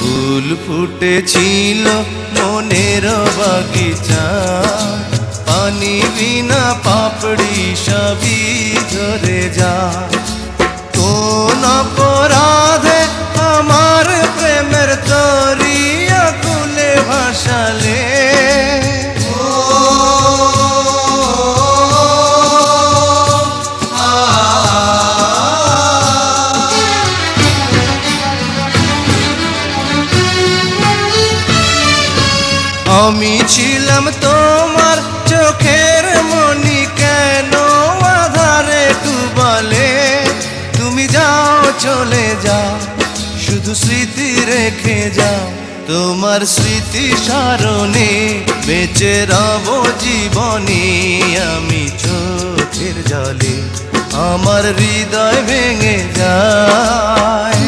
ফুল ফুটেছিল মনের বাগিচা, পানি বিনা পাপড়ি সবই ঝরে যায়। কোন অপরাধে আমার প্রেমের তরি আকুলে ভাসালে, আমি ছিলাম তোমার চোখের মনি, কেন আধারে ডুবালে? তুমি যাও চলে যাও, শুধু স্মৃতি রেখে যাও। তোমার স্মৃতি স্মরণে বেঁচে রব জীবনে। আমি চোখের জলে আমার হৃদয় ভেঙে যায়।